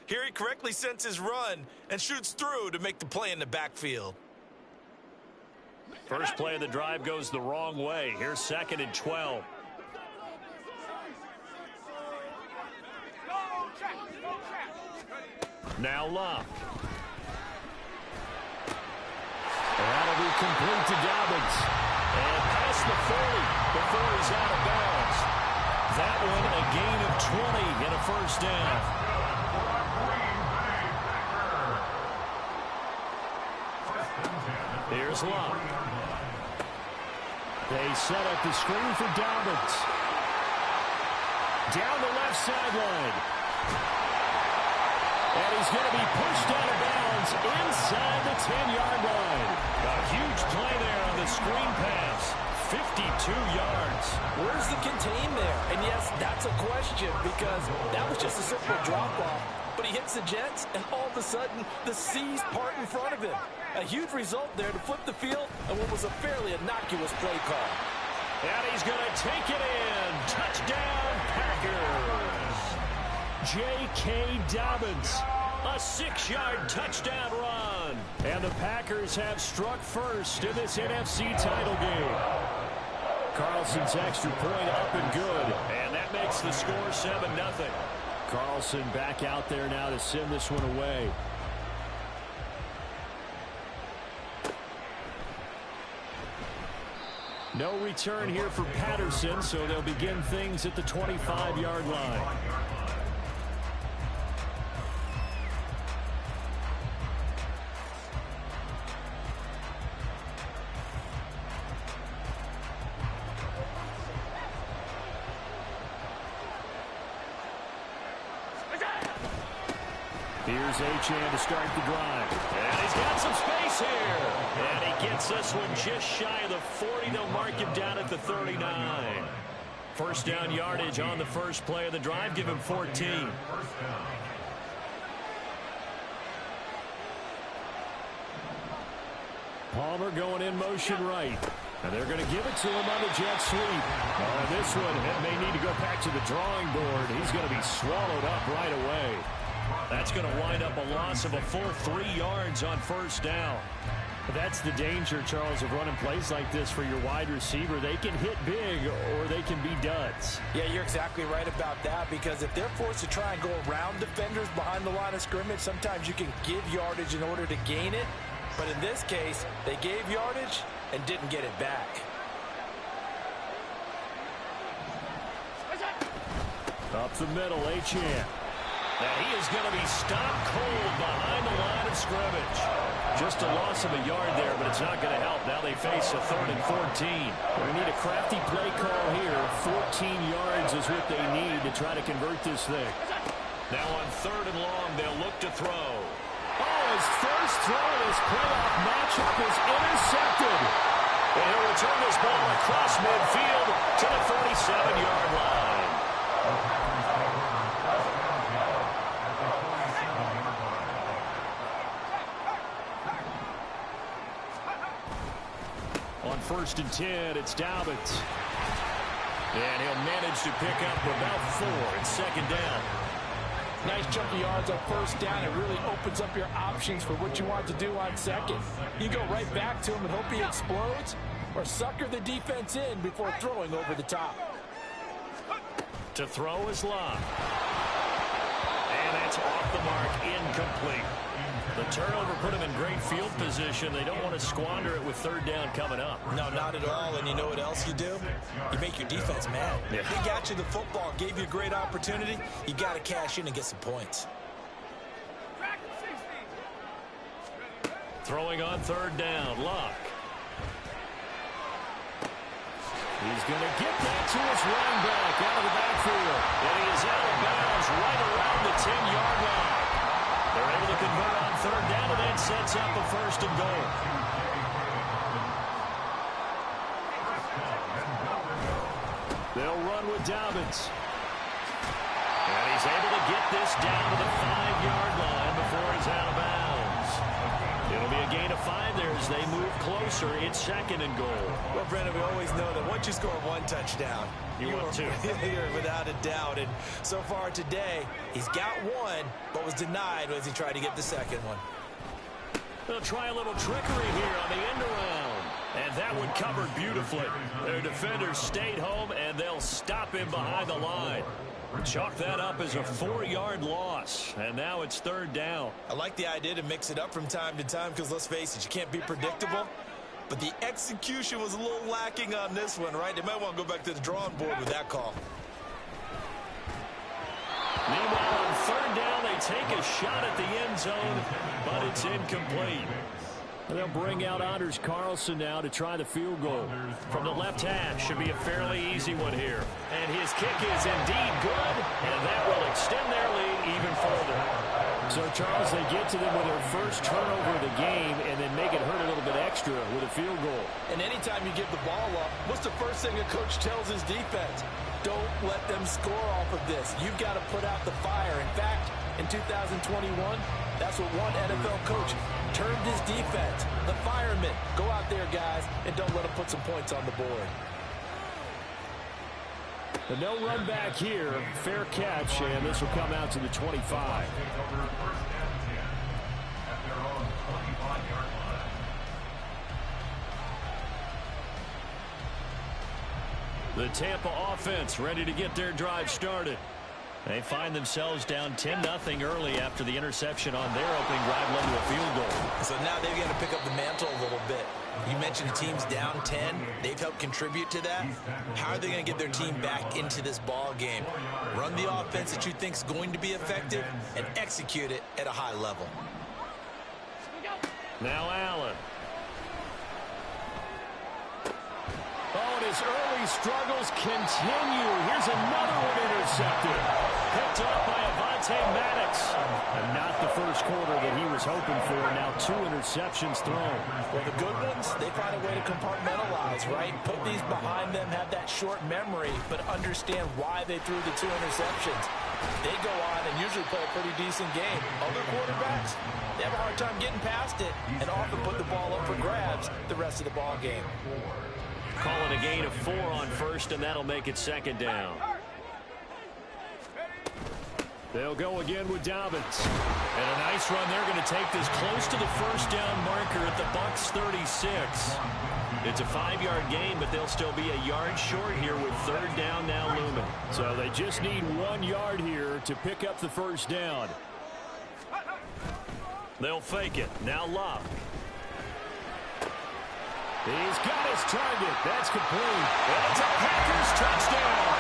Here he correctly sends his run and shoots through to make the play in the backfield. First play of the drive goes the wrong way. Here's 2nd and 12. Now Love. That'll be complete to Dobbins. And past the 40 before he's out of bounds. That one a gain of 20 and a first down. Here's Love. They set up the screen for Dobbins. Down the left sideline. And he's going to be pushed out of bounds inside the 10-yard line. A huge play there on the screen pass. 52 yards. Where's the contain there? And yes, that's a question because that was just a simple drop-off. But he hits the Jets, and all of a sudden, the seas part in front of him. A huge result there to flip the field and what was a fairly innocuous play call. And he's going to take it in. Touchdown, Packers. J.K. Dobbins. A 6-yard touchdown run. And the Packers have struck first in this NFC title game. Carlson's extra point up and good. And that makes the score 7-0. Carlson back out there now to send this one away. No return here for Patterson, so they'll begin things at the 25-yard line. Here's Achane to start the drive. And he's got some space here. And he gets this one just shy of the 40. They'll mark him down at the 39. First down yardage on the first play of the drive. Give him 14. Palmer going in motion right. And they're going to give it to him on the jet sweep. This one may need to go back to the drawing board. He's going to be swallowed up right away. That's going to wind up a loss of a full 3 yards on first down. That's the danger, Charles, of running plays like this for your wide receiver. They can hit big or they can be duds. Yeah, you're exactly right about that because if they're forced to try and go around defenders behind the line of scrimmage, sometimes you can give yardage in order to gain it. But in this case, they gave yardage and didn't get it back. Up the middle, Achane. And he is going to be stopped cold behind the line of scrimmage. Just a loss of a yard there, but it's not going to help. Now they face a 3rd and 14. We need a crafty play call here. 14 yards is what they need to try to convert this thing. Now on 3rd and long, they'll look to throw. Oh, his first throw in his playoff matchup is intercepted. And he'll return this ball across midfield to the 47-yard line. On 1st and 10, it's Dobbins. And he'll manage to pick up about 4. It's 2nd down. Nice chunk of yards on first down. It really opens up your options for what you want to do on second. You go right back to him and hope he explodes, or sucker the defense in before throwing over the top. To throw is Love. And that's off the mark, incomplete. The turnover put him in great field position. They don't want to squander it with 3rd down coming up. No, not at all. And you know what else you do? You make your defense mad. Yeah. They got you the football, gave you a great opportunity. You got to cash in and get some points. Throwing on 3rd down, Luck. He's going to get that to his running back out of the backfield. And he is out of bounds right around the 10-yard line. They're able to convert on 3rd down, and that sets up a 1st and goal. They'll run with Dobbins. And he's able to get this down to the 5-yard line before he's out of bounds. It'll be a gain of 5 there as they move closer. It's 2nd and goal. Well, Brendan, we always know that once you score 1 touchdown, you want 2. You're without a doubt. And so far today, he's got 1, but was denied as he tried to get the 2nd one. They'll try a little trickery here on the end around. And that one covered beautifully. Their defenders stayed home, and they'll stop him behind the line. Chalk that up as a 4-yard loss. And now it's 3rd down. I like the idea to mix it up from time to time because, let's face it, you can't be predictable. But the execution was a little lacking on this one, right? They might want to go back to the drawing board with that call. Meanwhile, on 3rd down, they take a shot at the end zone, but it's incomplete. They'll bring out Anders Carlson now to try the field goal. From the left hash, should be a fairly easy one here. And his kick is indeed good, and that will extend their lead even further. So, Charles, they get to them with their first turnover of the game and then make it hurt a little bit extra with a field goal. And anytime you give the ball up, what's the first thing a coach tells his defense? Don't let them score off of this. You've got to put out the fire. In fact, in 2021, that's what one NFL coach termed his defense. The firemen. Go out there, guys, and don't let them put some points on the board. But no run back here. Fair catch, and this will come out to the 25. The Tampa offense ready to get their drive started. They find themselves down 10-0 early after the interception on their opening drive led to a field goal. So now they've got to pick up the mantle a little bit. You mentioned the team's down 10. They've helped contribute to that. How are they going to get their team back into this ball game? Run the offense that you think is going to be effective and execute it at a high level. Now Allen. Oh, and his early struggles continue. Here's another one intercepted. Picked up by Avonte Maddox. And not the first quarter that he was hoping for. Now 2 interceptions thrown. Well, the good ones, they find a way to compartmentalize, right? Put these behind them, have that short memory, but understand why they threw the 2 interceptions. They go on and usually play a pretty decent game. Other quarterbacks, they have a hard time getting past it and often put the ball up for grabs the rest of the ball game. Calling a gain of 4 on first, and that'll make it 2nd down. They'll go again with Dobbins. And a nice run. They're going to take this close to the first down marker at the Bucs 36. It's a 5-yard gain, but they'll still be a yard short here with 3rd down now looming. So they just need 1 yard here to pick up the first down. They'll fake it. Now Love. He's got his target. That's complete. And it's a Packers touchdown.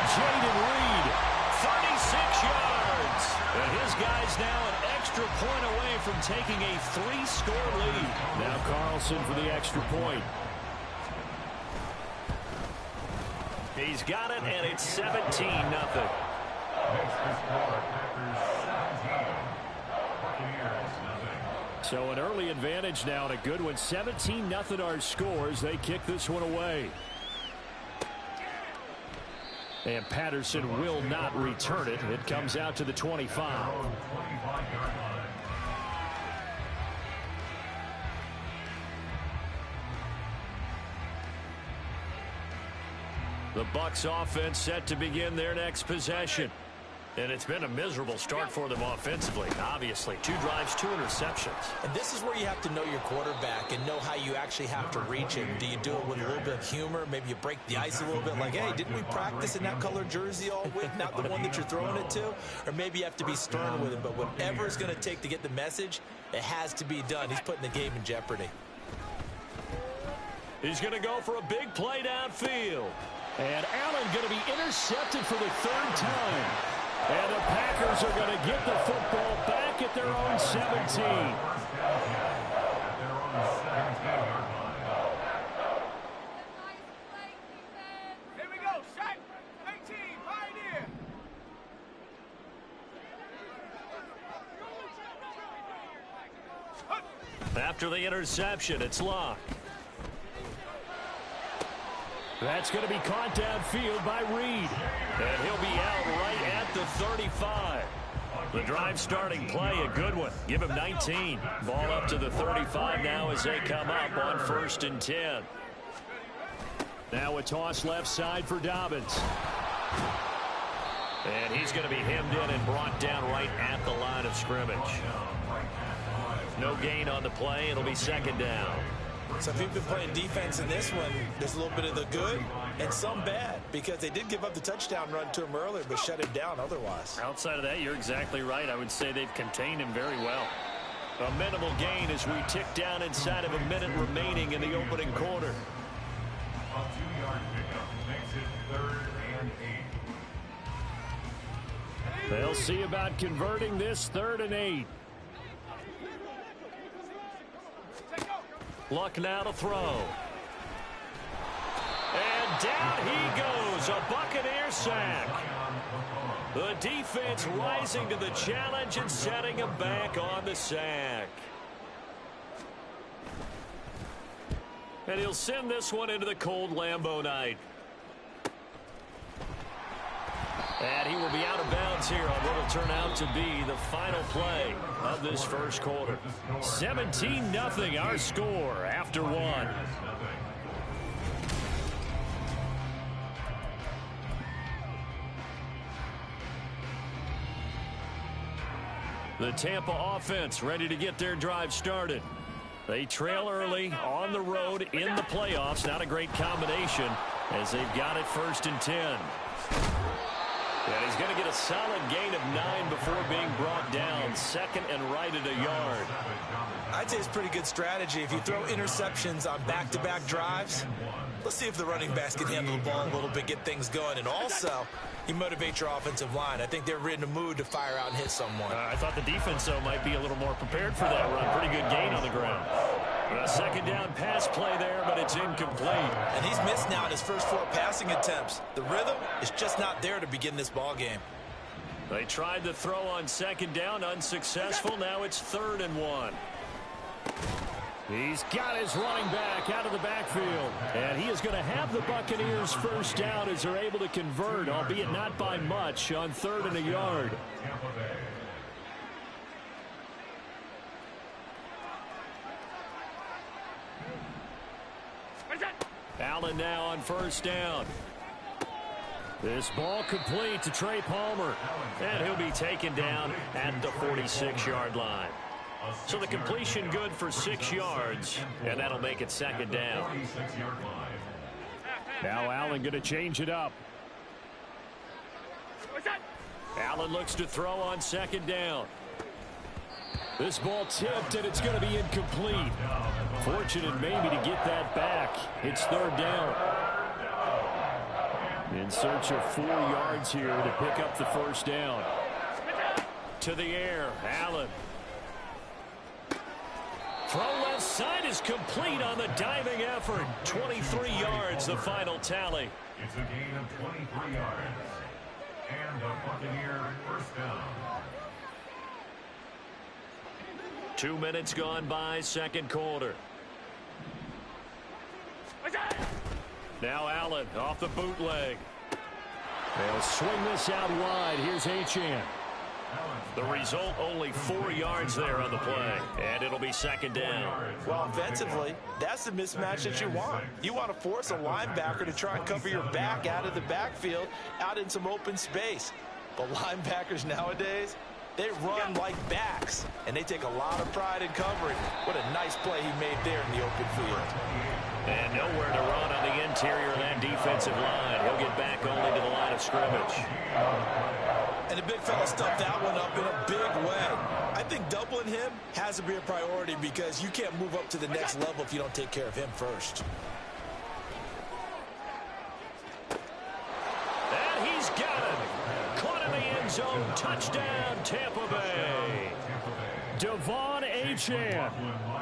Jaden Reed, 36 yards. And his guy's now an extra point away from taking a 3-score lead. Now Carlson for the extra point. He's got it, and it's 17-0. So an early advantage now and a good one. 17-0 our scores. They kick this one away. And Patterson will not return it. It comes out to the 25. The Bucs offense set to begin their next possession. And it's been a miserable start for them offensively, obviously. 2 drives, 2 interceptions. And this is where you have to know your quarterback and know how you actually have to reach him. Do you do it with a little bit of humor? Maybe you break the ice a little bit like, hey, didn't we practice in that color jersey all week? Not the one that you're throwing it to? Or maybe you have to be stern with him. But whatever it's going to take to get the message, it has to be done. He's putting the game in jeopardy. He's going to go for a big play downfield. And Allen going to be intercepted for the 3rd time. And the Packers are going to get the football back at their own 17. Here we go, Shaq. 18, Pioneer. After the interception, it's Locke. That's going to be caught downfield by Reed. And he'll be out right at the 35. The drive starting play, a good one. Give him 19. Ball up to the 35 now as they come up on 1st and 10. Now a toss left side for Dobbins. And he's going to be hemmed in and brought down right at the line of scrimmage. No gain on the play. It'll be 2nd down. So if you've been playing defense in this one, there's a little bit of the good and some bad, because they did give up the touchdown run to him earlier but shut him down otherwise. Outside of that, you're exactly right. I would say they've contained him very well. A minimal gain as we tick down inside of a minute remaining in the opening quarter. A 2-yard pickup makes it 3rd and 8. They'll see about converting this 3rd and 8. Luck now to throw. And down he goes. A Buccaneer sack. The defense rising to the challenge and setting him back on the sack. And he'll send this one into the cold Lambeau night. And he will be out of bounds here on what will turn out to be the final play of this first quarter. 17-0 our score after 1. The Tampa offense ready to get their drive started. They trail early on the road in the playoffs. Not a great combination as they've got it 1st and 10. And he's going to get a solid gain of 9 before being brought down. 2nd and right at a yard. I'd say it's pretty good strategy. If you throw interceptions on back-to-back drives, let's see if the running backs can handle the ball a little bit, get things going. And also, you motivate your offensive line. I think they're in a mood to fire out and hit someone. I thought the defense, though, might be a little more prepared for that run. Pretty good gain on the ground. A 2nd down pass play there, but it's incomplete. And he's missed now in his first 4 passing attempts. The rhythm is just not there to begin this ball game. They tried to throw on 2nd down, unsuccessful. Now it's 3rd and 1. He's got his running back out of the backfield. And he is going to have the Buccaneers first down as they're able to convert, albeit not by much, on 3rd and a yard. Allen now on 1st down. This ball complete to Trey Palmer. And he'll be taken down at the 46-yard line. So the completion good for 6 yards, and that'll make it 2nd down. Now Allen going to change it up. Allen looks to throw on 2nd down. This ball tipped, and it's going to be incomplete. Fortunate maybe to get that back. It's 3rd down. In search of 4 yards here to pick up the 1st down. To the air, Allen. Throw left side is complete on the diving effort. 23 yards, the final tally. It's a gain of 23 yards. And a Buccaneer first down. 2 minutes gone by, 2nd quarter. Now Allen off the bootleg. They'll swing this out wide. Here's Achane. The result, only 4 yards there on the play. And it'll be 2nd down. Well, offensively, that's the mismatch that you want. You want to force a linebacker to try and cover your back out of the backfield, out in some open space. But linebackers nowadays, they run like backs, and they take a lot of pride in covering. What a nice play he made there in the open field. And nowhere to run on the interior of that defensive line. He'll get back only to the line of scrimmage. And the big fella stuffed that one up in a big way. I think doubling him has to be a priority because you can't move up to the next level if you don't take care of him first. And he's got him. Caught in the end zone. Touchdown, Tampa Bay. Devon Achane,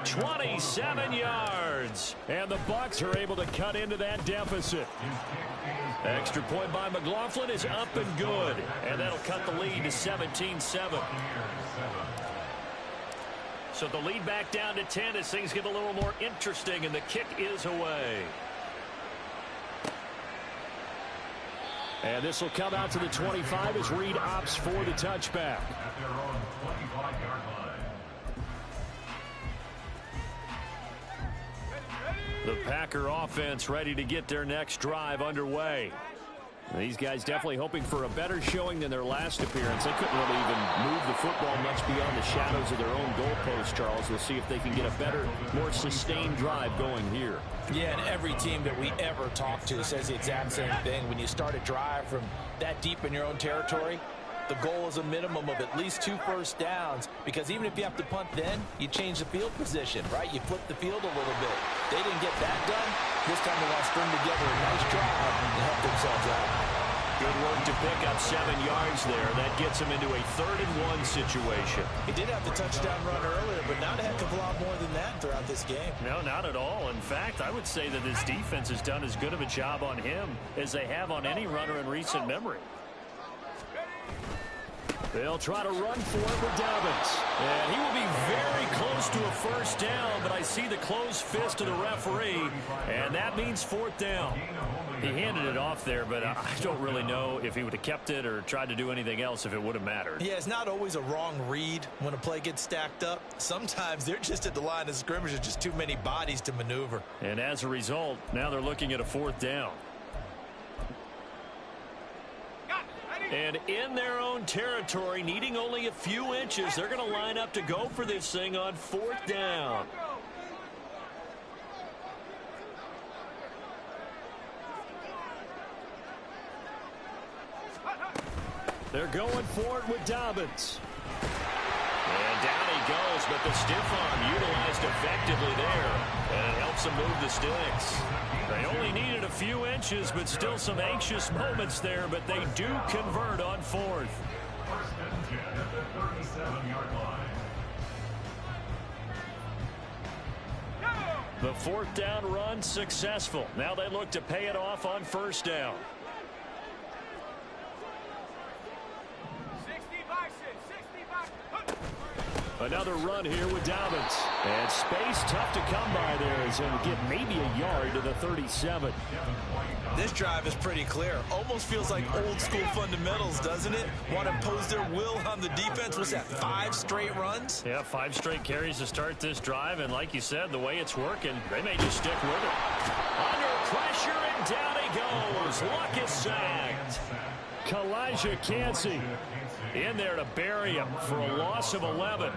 27 yards. And the Bucs are able to cut into that deficit. Extra point by McLaughlin is up and good. And that'll cut the lead to 17-7. So the lead back down to 10 as things get a little more interesting, and the kick is away. And this will come out to the 25 as Reed opts for the touchback. At their own 25-yard line. The Packer offense ready to get their next drive underway. These guys definitely hoping for a better showing than their last appearance. They couldn't really even move the football much beyond the shadows of their own goalpost, Charles. We'll see if they can get a better, more sustained drive going here. Yeah, and every team that we ever talk to says the exact same thing. When you start a drive from that deep in your own territory, the goal is a minimum of at least 2 first downs, because even if you have to punt then, you change the field position, right? You flip the field a little bit. They didn't get that done. This time they want to string together a nice drive and help themselves out. Good work to pick up 7 yards there. That gets them into a 3rd-and-1 situation. He did have the touchdown run earlier, but not a heck of a lot more than that throughout this game. No, not at all. In fact, I would say that this defense has done as good of a job on him as they have on any runner in recent memory. They'll try to run for it with Dobbins. And he will be very close to a first down, but I see the closed fist of the referee, and that means 4th down. He handed it off there, but I don't really know if he would have kept it or tried to do anything else if it would have mattered. Yeah, it's not always a wrong read when a play gets stacked up. Sometimes they're just at the line of scrimmage. There's just too many bodies to maneuver. And as a result, now they're looking at a 4th down. And in their own territory, needing only a few inches, they're going to line up to go for this thing on 4th down. They're going for it with Dobbins. And down he goes, but the stiff arm utilized effectively there. And it helps them move the sticks. They only needed a few inches, but still some anxious moments there, but they do convert on 4th. 1st and 10 at the 37-yard line. The 4th down run successful. Now they look to pay it off on 1st down. 60 Bison, 60 Bison. Another run here with Dobbins. And space tough to come by there as he'll get maybe a yard to the 37. This drive is pretty clear. Almost feels like old school fundamentals, doesn't it? Want to impose their will on the defense. What's that, 5 straight runs? Yeah, 5 straight carries to start this drive. And like you said, the way it's working, they may just stick with it. Under pressure, and down he goes. Luck is sacked. Kalijah Kancey in there to bury him for a loss of 11.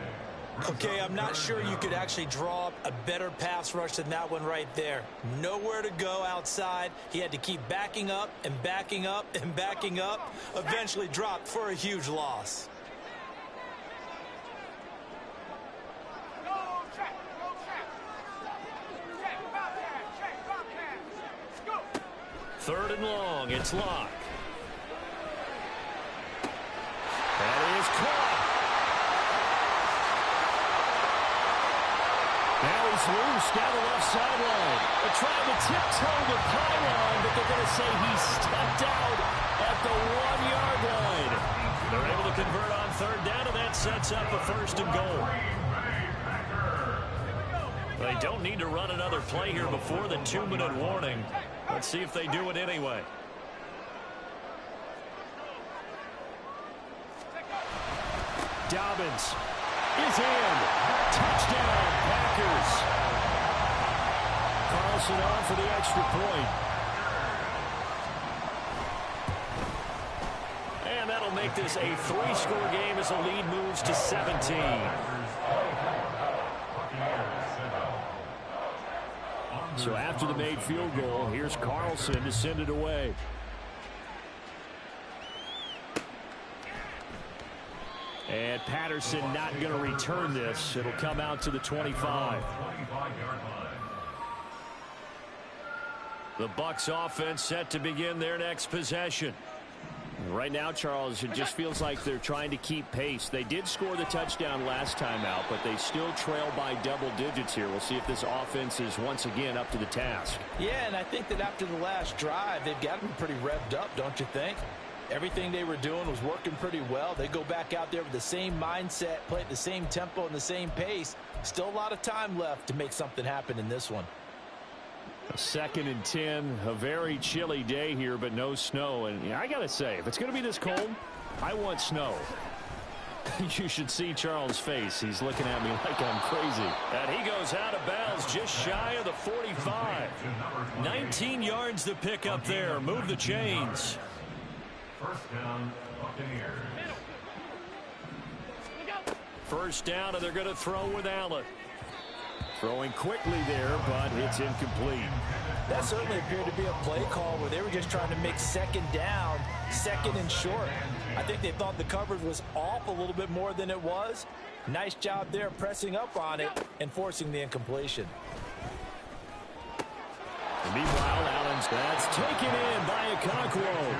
Okay, I'm not sure you could actually draw up a better pass rush than that one right there. Nowhere to go outside. He had to keep backing up and backing up and backing up. Eventually dropped for a huge loss. Go check, go check. Check, Bobcat, check, Bobcat. Go. 3rd and long, it's Locke. That is caught. Now he's loose down the left sideline. They're trying to tiptoe the pylon, but they're going to say he stepped out at the 1-yard line. They're able to convert on 3rd down, and that sets up a 1st and goal. They don't need to run another play here before the 2-minute warning. Let's see if they do it anyway. Dobbins is in. Touchdown, Packers. Carlson on for the extra point. And that'll make this a 3-score game as the lead moves to 17. So after the made field goal, here's Carlson to send it away. And Patterson not going to return this. It'll come out to the 25. The Bucs offense set to begin their next possession. Right now, Charles, it just feels like they're trying to keep pace. They did score the touchdown last time out, but they still trail by double digits here. We'll see if this offense is once again up to the task. Yeah, and I think that after the last drive, they've got to be pretty revved up, don't you think? Everything they were doing was working pretty well. They go back out there with the same mindset, play at the same tempo and the same pace. Still a lot of time left to make something happen in this one. A 2nd and 10, a very chilly day here, but no snow. And yeah, I got to say, if it's going to be this cold, I want snow. You should see Charles' face. He's looking at me like I'm crazy. And he goes out of bounds just shy of the 45. 19 yards to pick up there. Move the chains. First down, Buccaneers. First down, and they're going to throw with Allen. Throwing quickly there, but it's incomplete. That certainly appeared to be a play call where they were just trying to make second down, second and short. I think they thought the coverage was off a little bit more than it was. Nice job there pressing up on it and forcing the incompletion. Meanwhile, Allen's that's taken in by Okonkwo.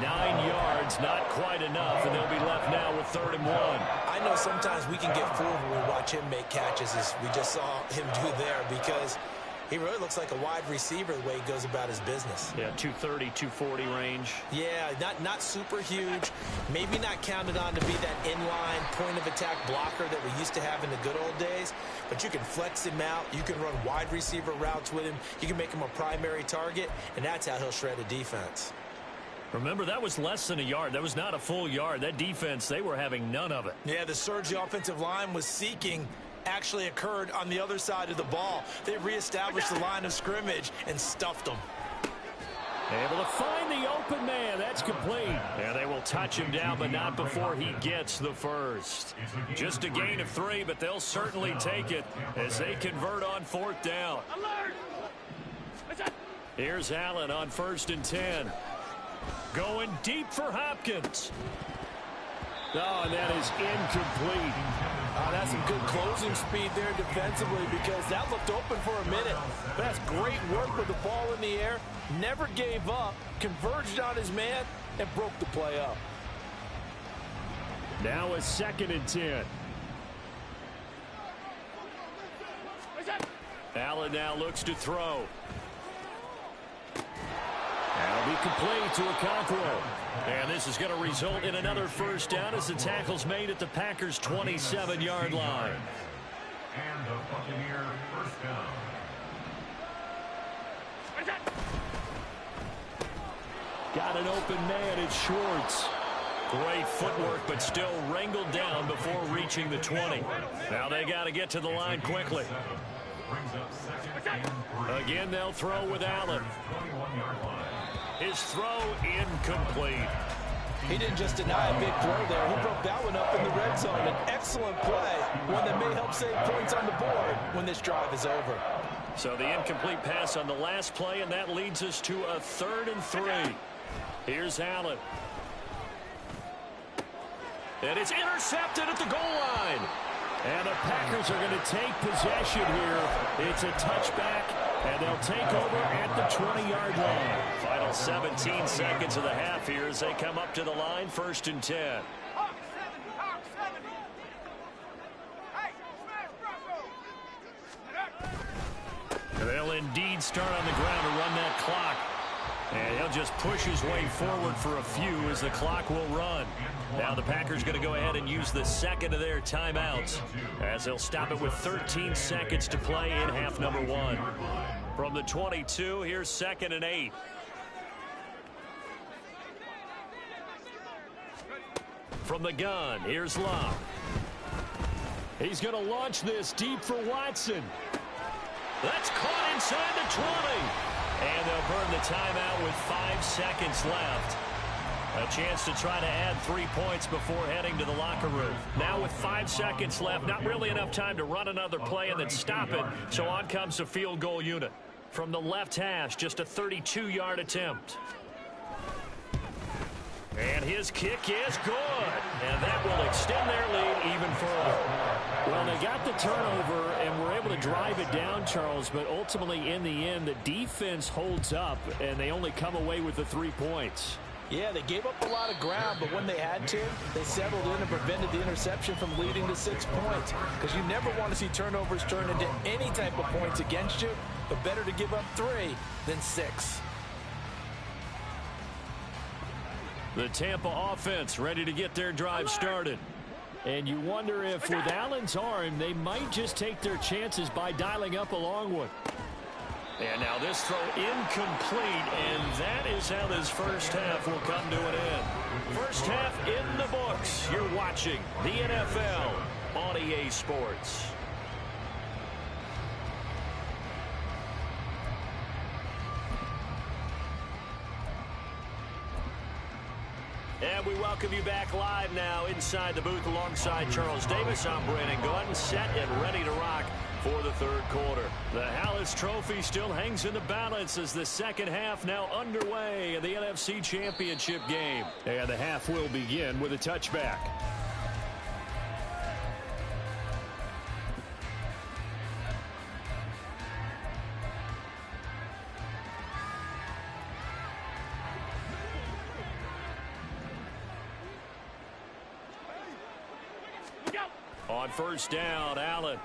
9 yards, not quite enough, and they'll be left now with 3rd and 1. I know sometimes we can get fooled when we watch him make catches, as we just saw him do there, because he really looks like a wide receiver the way he goes about his business. Yeah, 230, 240 range. Yeah, not super huge. Maybe not counted on to be that inline point-of-attack blocker that we used to have in the good old days. But you can flex him out. You can run wide receiver routes with him. You can make him a primary target, and that's how he'll shred a defense. Remember, that was less than a yard. That was not a full yard. That defense, they were having none of it. Yeah, the surge the offensive line was seeking actually occurred on the other side of the ball. They reestablished the line of scrimmage and stuffed them. Able to find the open man. That's complete. And they will touch him down, but not before he gets the first. Just a gain of 3, but they'll certainly take it as they convert on 4th down. Here's Allen on 1st and 10. Going deep for Hopkins. Oh, and that is incomplete. That's some good closing speed there defensively, because that looked open for a minute. That's great work with the ball in the air. Never gave up, converged on his man, and broke the play up. Now a 2nd and 10. Allen now looks to throw. That'll be complete to Okonkwo. And this is going to result in another first down as the tackle's made at the Packers' 27-yard line. And the Buccaneer first down. Got an open man, it's Schwartz. Great footwork, but still wrangled down before reaching the 20. Now they got to get to the line quickly. Again, they'll throw with Allen. His throw incomplete. He didn't just deny a big throw there. He broke that one up in the red zone. An excellent play, one that may help save points on the board when this drive is over. So the incomplete pass on the last play, and that leads us to a 3rd and 3. Here's Allen. And it's intercepted at the goal line. And the Packers are going to take possession here. It's a touchback, and they'll take over at the 20-yard line. Final 17 seconds of the half here as they come up to the line, 1st and 10. Hawk 7. Hey, smash, They'll indeed start on the ground to run that clock. And he'll just push his way forward for a few as the clock will run. Now the Packers going to go ahead and use the second of their timeouts as they'll stop it with 13 seconds to play in half number 1. From the 22, here's 2nd and 8. From the gun, here's Love. He's going to launch this deep for Watson. That's caught inside the 20. And they'll burn the timeout with 5 seconds left. A chance to try to add 3 points before heading to the locker room. Now with 5 seconds left, not really enough time to run another play and then stop it. So on comes the field goal unit. From the left hash, just a 32-yard attempt. And his kick is good. And that will extend their lead even further. Well, they got the turnover and were able to drive it down, Charles, but ultimately in the end, the defense holds up, and they only come away with the 3 points. Yeah, they gave up a lot of ground, but when they had to, they settled in and prevented the interception from leading to 6 points. Because you never want to see turnovers turn into any type of points against you, but better to give up 3 than 6. The Tampa offense ready to get their drive started. And you wonder if with Allen's arm, they might just take their chances by dialing up a long one. And now this throw incomplete, and that is how this first half will come to an end. First half in the books. You're watching the NFL on EA Sports. And we welcome you back live now inside the booth alongside Charles Davis. I'm Brandon Gaudin, set and ready to rock for the third quarter. The Hallis Trophy still hangs in the balance as the second half now underway in the NFC Championship game. And the half will begin with a touchback. On first down, Allen.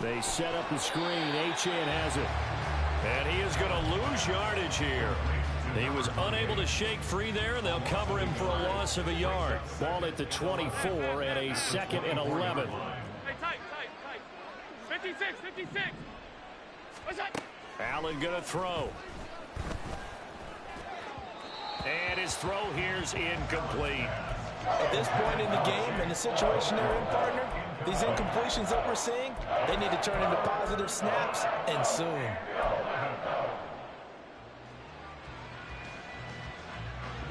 They set up the screen. Achane has it. And he is going to lose yardage here. He was unable to shake free there, and they'll cover him for a loss of a yard. Ball at the 24 and a 2nd and 11. Hey, tight. 56. What's that? Allen going to throw. And his throw here's incomplete. At this point in the game and the situation they're in, partner, these incompletions that we're seeing, they need to turn into positive snaps, and soon.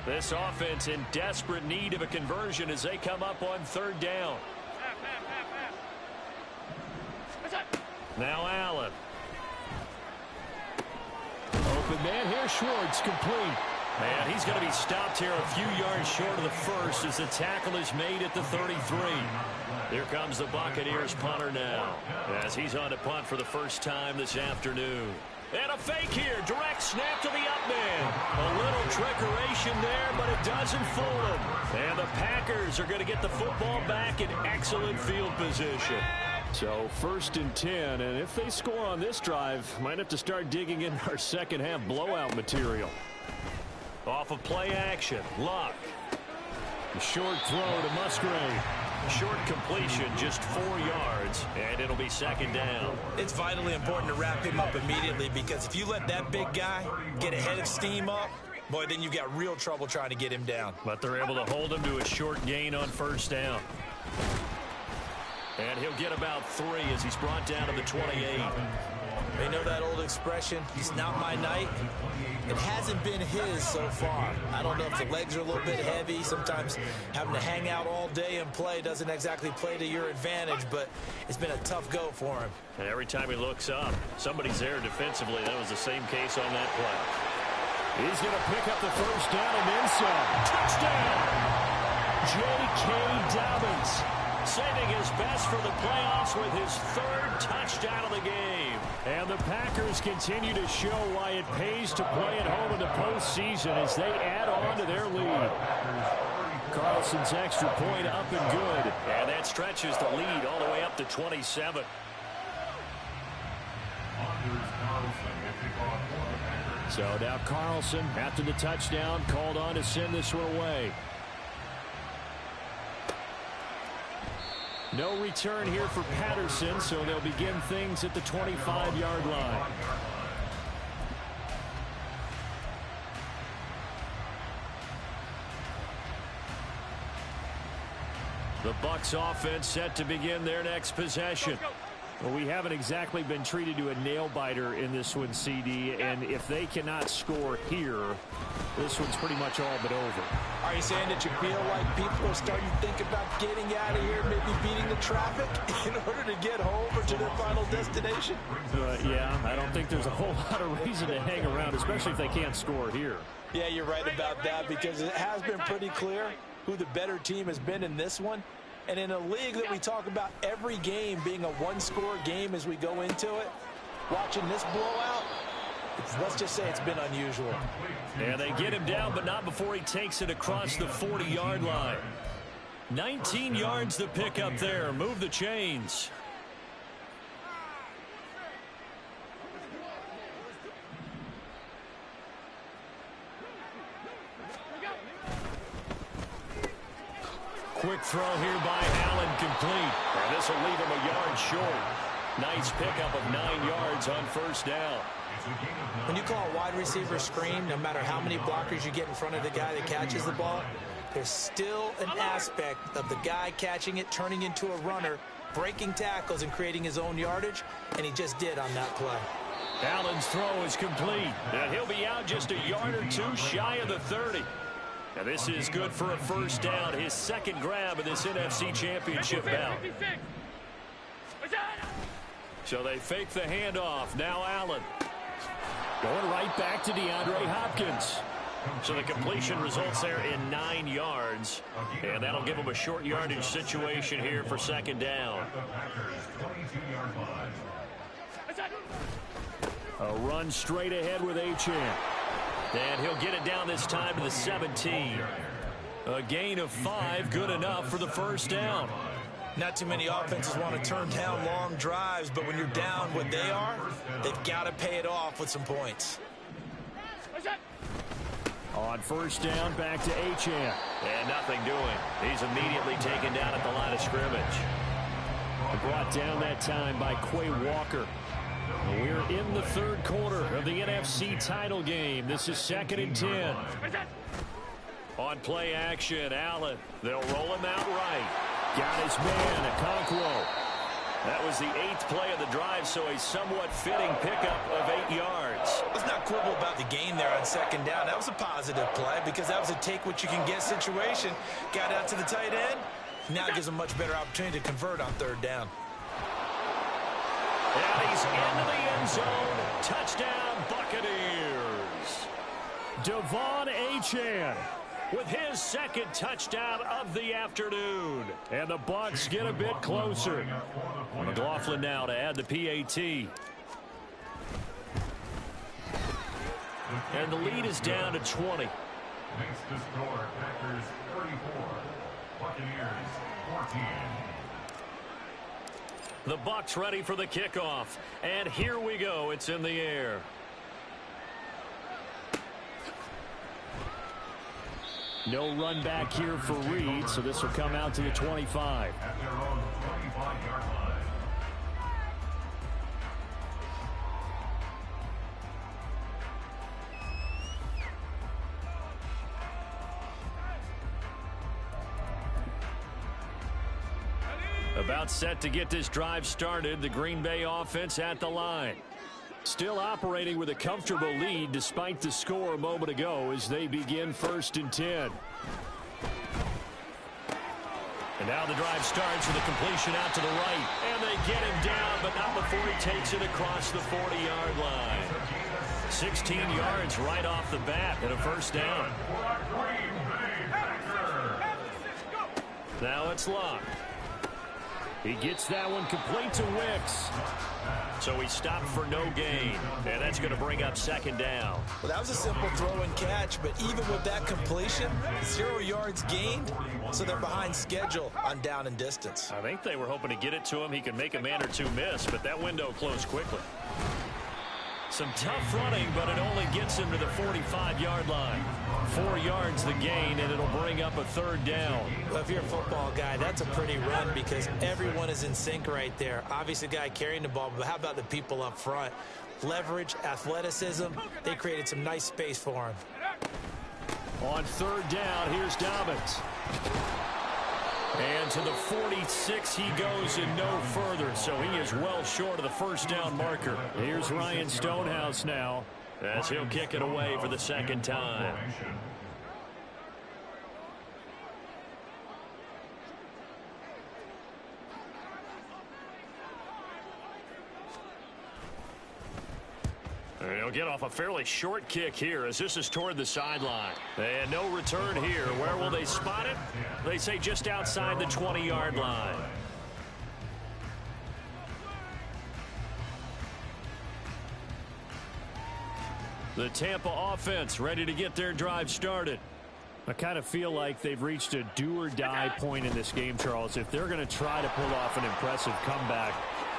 This offense in desperate need of a conversion as they come up on third down. What's that? Now Allen. Open man here, Schwartz, complete. And he's going to be stopped here a few yards short of the first as the tackle is made at the 33. Here comes the Buccaneers punter now as he's on to punt for the first time this afternoon. And a fake here. Direct snap to the up man. A little trickeration there, but it doesn't fool him. And the Packers are going to get the football back in excellent field position. So 1st and 10, and if they score on this drive, might have to start digging in our second half blowout material. Off of play action, Luck. A short throw to Musgrave. Short completion, just 4 yards, and it'll be 2nd down. It's vitally important to wrap him up immediately because if you let that big guy get a head of steam up, boy, then you've got real trouble trying to get him down. But they're able to hold him to a short gain on first down. And he'll get about 3 as he's brought down to the 28. You know that old expression, it's not my night? It hasn't been his so far. I don't know if the legs are a little bit heavy. Sometimes having to hang out all day and play doesn't exactly play to your advantage, but it's been a tough go for him. And every time he looks up, somebody's there defensively. That was the same case on that play. He's going to pick up the first down and then some. Touchdown! J.K. Dobbins saving his best for the playoffs with his 3rd touchdown of the game. And the Packers continue to show why it pays to play at home in the postseason as they add on to their lead. Carlson's extra point up and good. And that stretches the lead all the way up to 27. So now Carlson, after the touchdown, called on to send this one away. No return here for Patterson, so they'll begin things at the 25-yard line. The Bucs offense set to begin their next possession. Well, we haven't exactly been treated to a nail-biter in this one, CD, and if they cannot score here, this one's pretty much all but over. Are you saying that you feel like people are starting to think about getting out of here, maybe beating the traffic in order to get home or to their final destination? Yeah, I don't think there's a whole lot of reason to hang around, especially if they can't score here. Yeah, you're right about that because it has been pretty clear who the better team has been in this one. And in a league that we talk about every game being a one-score game as we go into it, watching this blowout, let's just say it's been unusual. And they get him down, but not before he takes it across the 40-yard line. 19 yards to pick up there. Move the chains. Quick throw here by Allen, complete. And this will leave him a yard short. Nice pickup of 9 yards on first down. When you call a wide receiver screen, no matter how many blockers you get in front of the guy that catches the ball, there's still an aspect of the guy catching it, turning into a runner, breaking tackles and creating his own yardage, and he just did on that play. Allen's throw is complete, and he'll be out just a yard or two shy of the 30. And this is good for a first down, his second grab of this NFC Championship bout. So they fake the handoff. Now Allen. Going right back to DeAndre Hopkins. So the completion results there in 9 yards. And that'll give them a short yardage situation here for second down. A run straight ahead with Achane. And he'll get it down this time to the 17. A gain of 5, good enough for the first down. Not too many offenses want to turn down long drives, but when you're down what they are, they've got to pay it off with some points. On first down, back to Achane. And nothing doing. He's immediately taken down at the line of scrimmage. Brought down that time by Quay Walker. We're in the third quarter of the NFC title game. This is 2nd and 10. On play action, Allen. They'll roll him out right. Got his man, Okonkwo. That was the 8th play of the drive, so a somewhat fitting pickup of 8 yards. Let's not quibble about the gain there on second down. That was a positive play because that was a take-what-you-can-get situation. Got out to the tight end. Now it gives them a much better opportunity to convert on third down. And he's into the end zone. Touchdown, Buccaneers. Devon Achane with his second touchdown of the afternoon. And the Bucs get a bit closer. McLaughlin now to add the PAT. And the lead is down to 20. Makes the score Packers 34, Buccaneers 14. The Bucs ready for the kickoff. And here we go. It's in the air. No run back here for Reed, so this will come out to the 25. At their own 25-yard line. About set to get this drive started. The Green Bay offense at the line. Still operating with a comfortable lead despite the score a moment ago as they begin 1st and 10. And now the drive starts with a completion out to the right. And they get him down, but not before he takes it across the 40-yard line. 16 yards right off the bat and a first down. Now it's Luck. He gets that one complete to Wicks. So he stopped for no gain. And that's going to bring up second down. Well, that was a simple throw and catch, but even with that completion, 0 yards gained, so they're behind schedule on down and distance. I think they were hoping to get it to him. He could make a man or two miss, but that window closed quickly. Some tough running, but it only gets him to the 45-yard line. 4 yards the gain, and it'll bring up a third down. Well, if you're a football guy, that's a pretty run because everyone is in sync right there. Obviously, the guy carrying the ball, but how about the people up front? Leverage, athleticism, they created some nice space for him. On third down, here's Dobbins. And to the 46 he goes and no further, so he is well short of the first down marker. Here's Ryan Stonehouse now as he'll kick it away for the second time. And he'll get off a fairly short kick here as this is toward the sideline. And no return here. Where will they spot it? They say just outside the 20-yard line. The Tampa offense ready to get their drive started. I kind of feel like they've reached a do-or-die point in this game, Charles. If they're going to try to pull off an impressive comeback,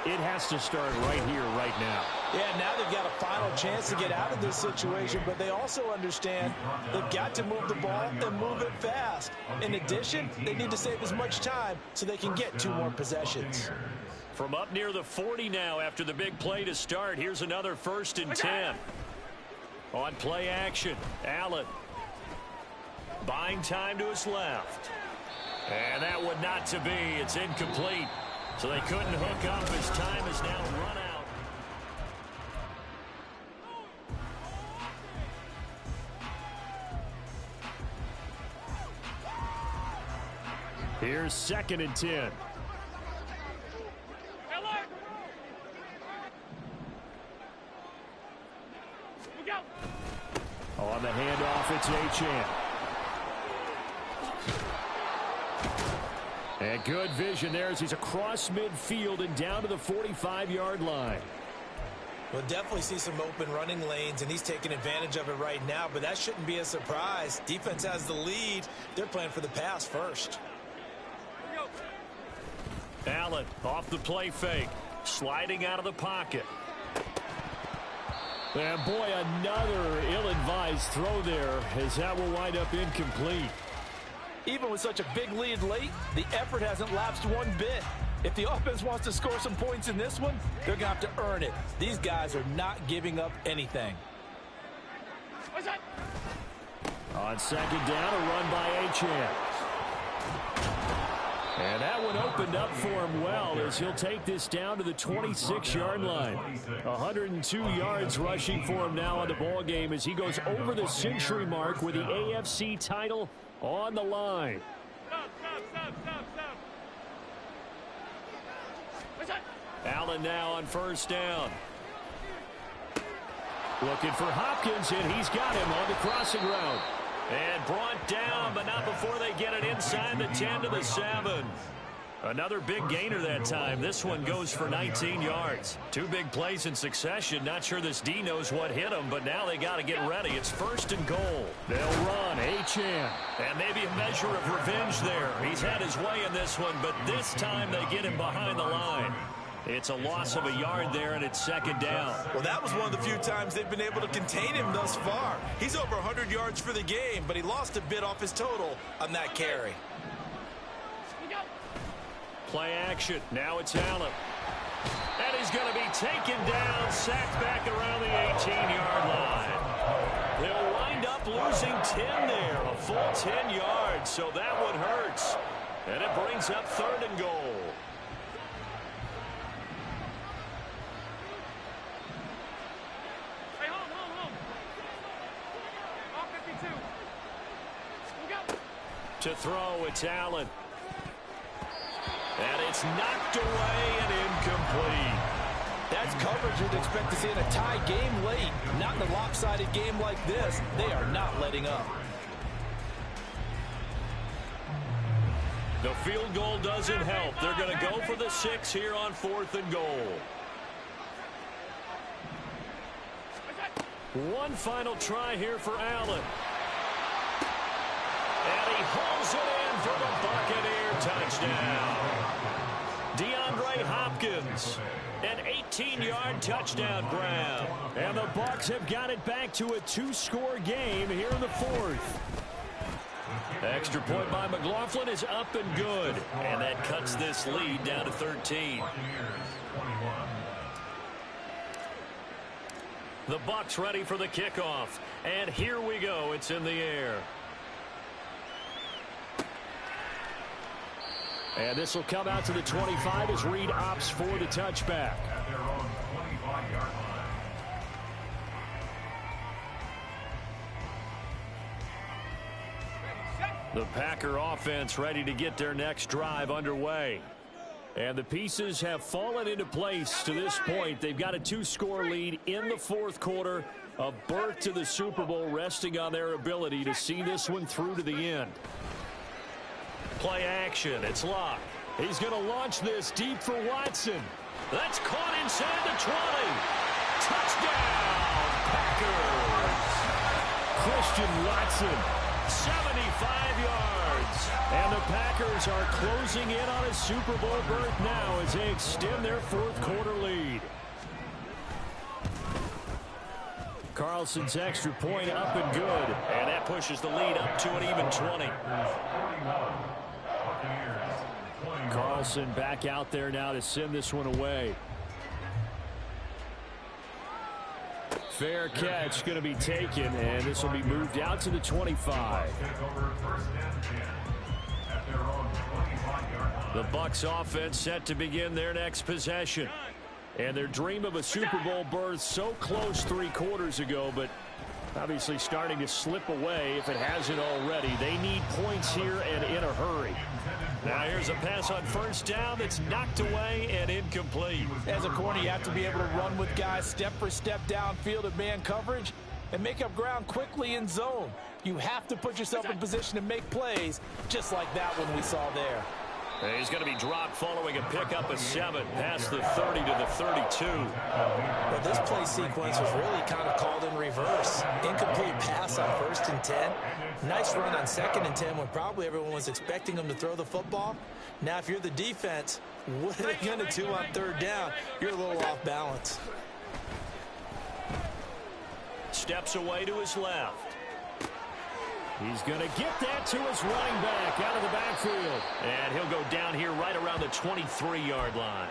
it has to start right here, right now. Yeah, now they've got a final chance to get out of this situation, but they also understand they've got to move the ball and move it fast. In addition, they need to save as much time so they can get 2 more possessions. From up near the 40 now after the big play to start. Here's another 1st and 10. On play action, Allen. Buying time to his left. And that would not to be. It's incomplete. So they couldn't hook up as time is now run out. Here's 2nd and 10. On the handoff, it's Achane. And good vision there as he's across midfield and down to the 45-yard line. We'll definitely see some open running lanes, and he's taking advantage of it right now, but that shouldn't be a surprise. Defense has the lead. They're playing for the pass first. Allen off the play fake, sliding out of the pocket. And boy, another ill-advised throw there as that will wind up incomplete. Even with such a big lead late, the effort hasn't lapsed one bit. If the offense wants to score some points in this one, they're going to have to earn it. These guys are not giving up anything. On 2nd down, a run by Achane. And that one opened up for him well as he'll take this down to the 26-yard line. 102 yards rushing for him now on the ball game as he goes over the century mark with the AFC title on the line. Allen now on 1st down. Looking for Hopkins, and he's got him on the crossing route. And brought down, but not before they get it inside the 10 to the 7. Another big gainer that time. This one goes for 19 yards. 2 big plays in succession. Not sure this D knows what hit him, but now they got to get ready. It's 1st and goal. They'll run. Achane. And maybe a measure of revenge there. He's had his way in this one, but this time they get him behind the line. It's a loss of a yard there, and it's 2nd down. Well, that was one of the few times they've been able to contain him thus far. He's over 100 yards for the game, but he lost a bit off his total on that carry. Play action. Now it's Allen. And he's going to be taken down, sacked back around the 18-yard line. They'll wind up losing 10 there, a full 10 yards, so that one hurts. And it brings up 3rd and goal. To throw, it's Allen. And it's knocked away and incomplete. That's coverage you'd expect to see in a tie game late. Not in a lopsided game like this. They are not letting up. The field goal doesn't help. They're going to go for the 6 here on 4th and goal. One final try here for Allen. And he hauls it in for the Buccaneer touchdown. DeAndre Hopkins, an 18-yard touchdown grab. And the Bucs have got it back to a 2-score game here in the 4th. Extra point by McLaughlin is up and good. And that cuts this lead down to 13. The Bucs ready for the kickoff. And here we go. It's in the air. And this will come out to the 25 as Reed opts for the touchback. At their own 25-yard line. The Packer offense ready to get their next drive underway. And the pieces have fallen into place to this point. They've got a 2-score lead in the 4th quarter. A berth to the Super Bowl resting on their ability to see this one through to the end. Play action. It's Locke. He's going to launch this deep for Watson. That's caught inside the 20. Touchdown, Packers. Christian Watson, 75 yards. And the Packers are closing in on a Super Bowl berth now as they extend their 4th quarter lead. Carlson's extra point up and good. And that pushes the lead up to an even 20. Carlson back out there now to send this one away. Fair catch going to be taken, and this will be moved out to the 25. The Bucs offense set to begin their next possession. And their dream of a Super Bowl berth so close 3 quarters ago, but obviously starting to slip away if it hasn't already. They need points here and in a hurry. Now here's a pass on first down that's knocked away and incomplete. As a corner, you have to be able to run with guys step for step downfield in man coverage and make up ground quickly in zone. You have to put yourself in position to make plays, just like that one we saw there. He's going to be dropped following a pickup of 7 past the 30 to the 32. Well, this play sequence was really kind of called in reverse. Incomplete pass on 1st and 10. Nice run on 2nd and 10 when probably everyone was expecting him to throw the football. Now, if you're the defense, what are they going to do on 3rd down? You're a little off balance. Steps away to his left. He's going to get that to his running back out of the backfield. And he'll go down here right around the 23-yard line.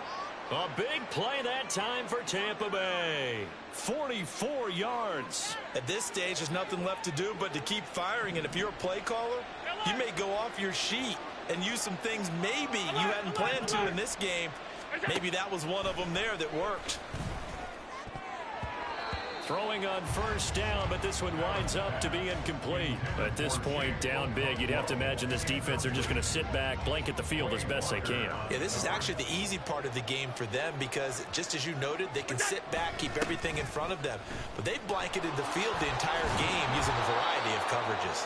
A big play that time for Tampa Bay. 44 yards. At this stage, there's nothing left to do but to keep firing. And if you're a play caller, you may go off your sheet and use some things maybe you hadn't planned to in this game. Maybe that was one of them there that worked. Throwing on first down, but this one winds up to be incomplete. At this point, down big, you'd have to imagine this defense are just going to sit back, blanket the field as best they can. Yeah, this is actually the easy part of the game for them because, just as you noted, they can sit back, keep everything in front of them. But they've blanketed the field the entire game using a variety of coverages.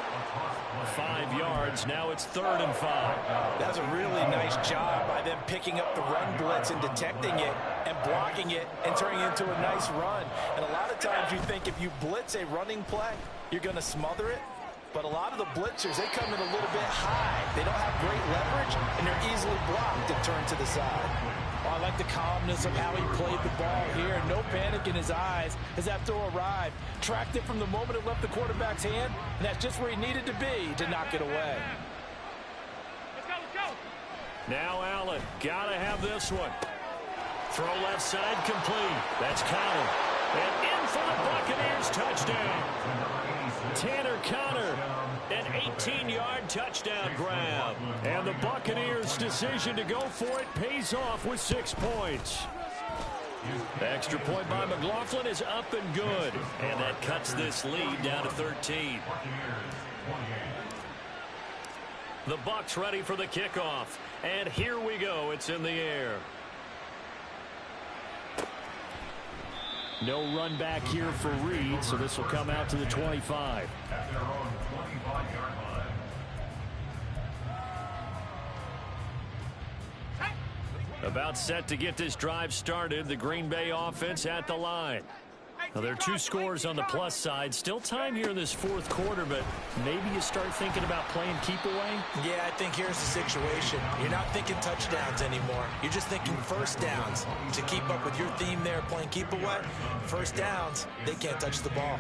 5 yards, now it's 3rd and 5. That's a really nice job by them picking up the run blitz and detecting it and blocking it and turning it into a nice run. And a lot of times you think if you blitz a running play, you're going to smother it. But a lot of the blitzers, they come in a little bit high. They don't have great leverage, and they're easily blocked and turned to the side. Oh, I like the calmness of how he played the ball here. No panic in his eyes as that throw arrived. Tracked it from the moment it left the quarterback's hand, and that's just where he needed to be to knock it away. Let's go. Now Allen, got to have this one. Throw left side complete. That's Connor. And in for the Buccaneers touchdown. Tanner Connor, an 18-yard touchdown grab. And the Buccaneers' decision to go for it pays off with 6 points. The extra point by McLaughlin is up and good. And that cuts this lead down to 13. The Bucs ready for the kickoff. And here we go. It's in the air. No run back here for Reed, so this will come out to the 25. At their own 25-yard line. About set to get this drive started. The Green Bay offense at the line. Now, there are 2 scores on the plus side. Still time here in this 4th quarter, but maybe you start thinking about playing keep away? Yeah, I think here's the situation. You're not thinking touchdowns anymore. You're just thinking first downs. To keep up with your theme there, playing keep away, first downs, they can't touch the ball.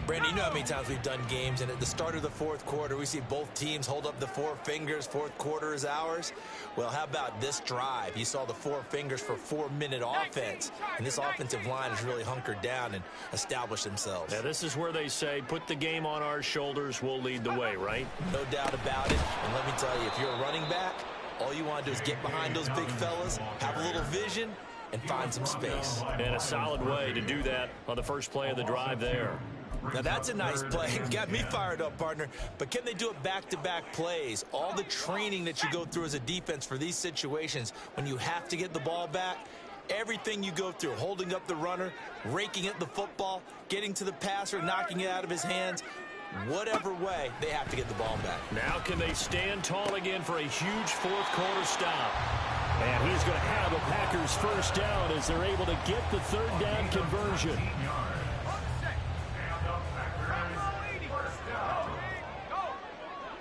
Brandon, you know how many times we've done games, and at the start of the 4th quarter, we see both teams hold up the 4 fingers, 4th quarter is ours. Well, how about this drive? You saw the 4 fingers for 4-minute offense, and this offensive line has really hunkered down and established themselves. Now, this is where they say, put the game on our shoulders, we'll lead the way, right? No doubt about it, and let me tell you, if you're a running back, all you want to do is get behind those big fellas, have a little vision, and find some space. And a solid way to do that on the first play of the drive there. Now, that's a nice play. Got me fired up, partner. But can they do it back-to-back plays? All the training that you go through as a defense for these situations, when you have to get the ball back, everything you go through, holding up the runner, raking at the football, getting to the passer, knocking it out of his hands, whatever way, they have to get the ball back. Now can they stand tall again for a huge 4th quarter stop? And he's going to have a Packers first down as they're able to get the 3rd down conversion.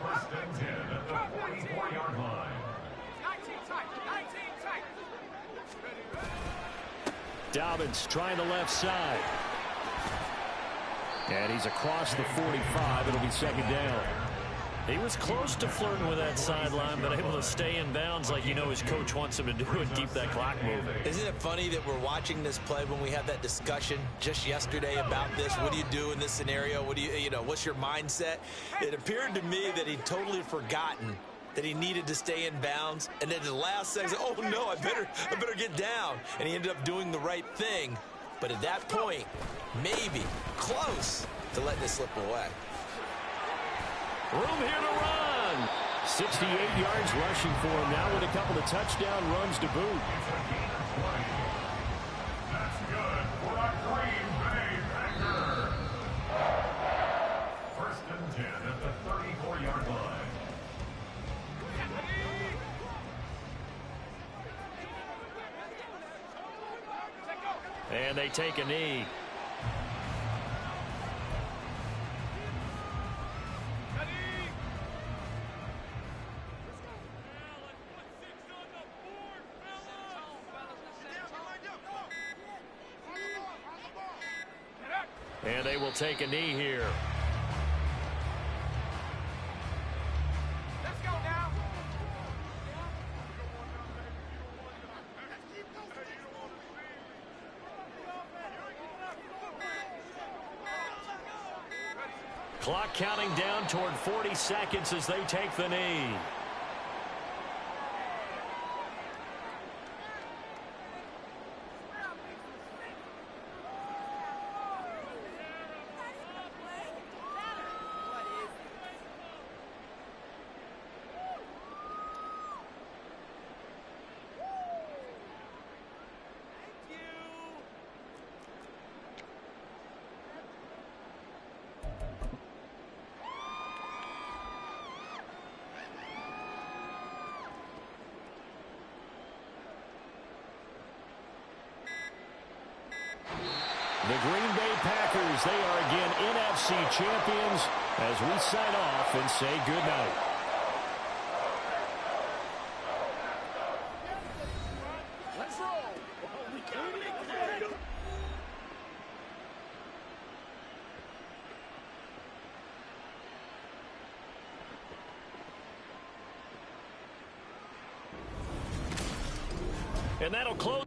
First and 10 at the 44-yard line. 19 tight. Dobbins trying the left side. And he's across the 45. It'll be 2nd down. He was close to flirting with that sideline, but able to stay in bounds like his coach wants him to do and keep that clock moving. Isn't it funny that we're watching this play when we had that discussion just yesterday about this? What do you do in this scenario? What do what's your mindset? It appeared to me that he'd totally forgotten that he needed to stay in bounds, and then the last second, oh no, I better get down. And he ended up doing the right thing. But at that point, maybe close to letting it slip away. Room here to run. 68 yards rushing for him now with a couple of touchdown runs to boot. That's good for a Green Bay Packer. First and 10 at the 34-yard line. And they take a knee. And they will take a knee here. Let's go now. Clock counting down toward 40 seconds as they take the knee. The Green Bay Packers, they are again NFC champions as we sign off and say goodnight. Let's roll. And that'll close.